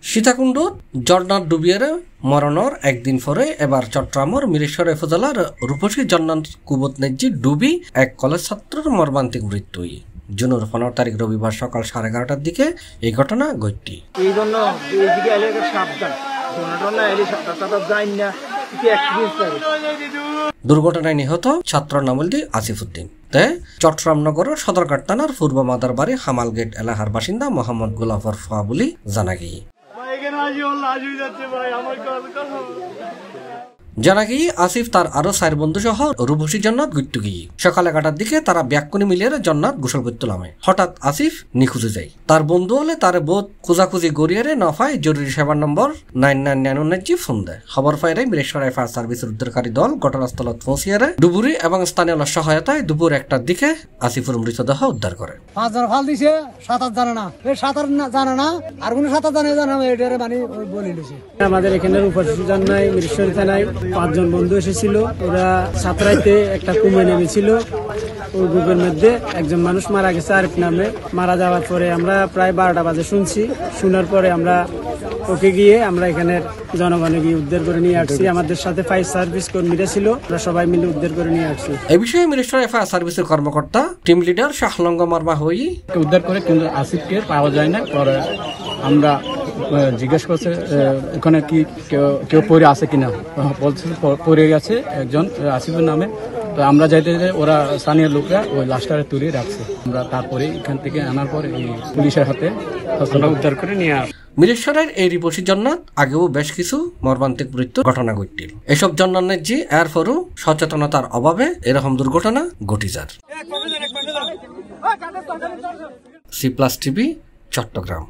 সীতাকুণ্ড জর্নার ডুবিয়ার মরণর একদিন পরে এবার চট্টগ্রামের মিরেশ্বর উপজেলার রূপসী জর্নার কুবত নেজি ডুবি এক কলেজ ছাত্রের মর্মান্তিক মৃত্যু। জুনের 15 তারিখ রবিবার সকাল 11:30টার দিকে এই ঘটনা ঘটে। দুর্ঘটনায় নিহত ছাত্র নামুলদি আসিফউদ্দিন। চট্টগ্রাম নগরের সদরঘাট থানার পূর্ব মাদারবাড়ি হামালগেট এলাকার বাসিন্দা মোহাম্মদ গোলাফর ফাহ বলে জানা গিয়ে। জানা গিয়ে আসিফ তার আরো 4 বন্ধু সহ রূপসী জন্নাত ঘুরতে গিয়ে সকাল 11টার দিকে তারা ব্যাকুনি মিলিয়ে জন্নাত গোসল করতে নামে। হঠাৎ আসিফ নিখোঁজে যায়। তার বন্ধু হলে তার বোধ খোঁজাখুঁজি গড়িয়ে নফায় জরুরি সেবার নম্বর 9999 ফোন দেয়। খবর পাই মিরেশ্বর ফায়ার সার্ভিসের উদ্ধারকারী দল ঘটনাস্থলত পৌঁছিয়ে ডুবুরি এবং স্থানীয় সহায়তায় দুপুর 1টার দিকে আসিফের মৃতদেহ উদ্ধার করে। 5 জন ফাল দিছে, 7-8 জানা না, সাঁতার জানা না, আর কোন সাঁতার জানা এটারে মানে বলে দিছে। আমাদের এখানে রূপসী জন্নায় মিরেশ্বর থানায় 5 জন বন্ধু এসেছিল। ওরা সাঁতরাইতে একটা কুমে নেমেছিল। ওই গ্রুপের মধ্যে একজন মানুষ মারা গেছে আরিফ নামে। মারা যাওয়ার পরে আমরা প্রায় 12টা বাজে শুনছি। শোনার পরে আমরা ওকে গিয়ে আমরা এখানের জনগণে গিয়ে উদ্ধার করে নিয়ে আসছি। আমাদের সাথে ফায়ার সার্ভিস কর্মীরা ছিল, আমরা সবাই মিলে উদ্ধার করে নিয়ে আসছি। এই বিষয়ে মিরেশ্বর ফায়ার সার্ভিসের কর্মকর্তা টিম লিডার শাহলঙ্গ মারমা হই উদ্ধার করে কিন্তু আসিফকে পাওয়া যায় না। পরে আমরা জিজ্ঞেস করছে ওখানে কি কেউ পড়ে আছে কিনা, বলছে পড়ে গেছে একজন আসিফের নামে। তো আমরা যাইতে ওরা স্থানীয় লোকরা ওই লাশটারে তুলে রাখছে। আমরা তারপরে এখান থেকে আনার পর এই পুলিশের হাতে উদ্ধার করে নিয়ে আস। মিরেশ্বরের এই রূপসী জন্নাত আগেও বেশ কিছু মর্মান্তিক মৃত্যুর ঘটনা ঘটছিল। এসব জন্নানের যে এরপরও সচেতনতার অভাবে এরকম দুর্ঘটনা ঘটি যার। C+ TV Chittagong.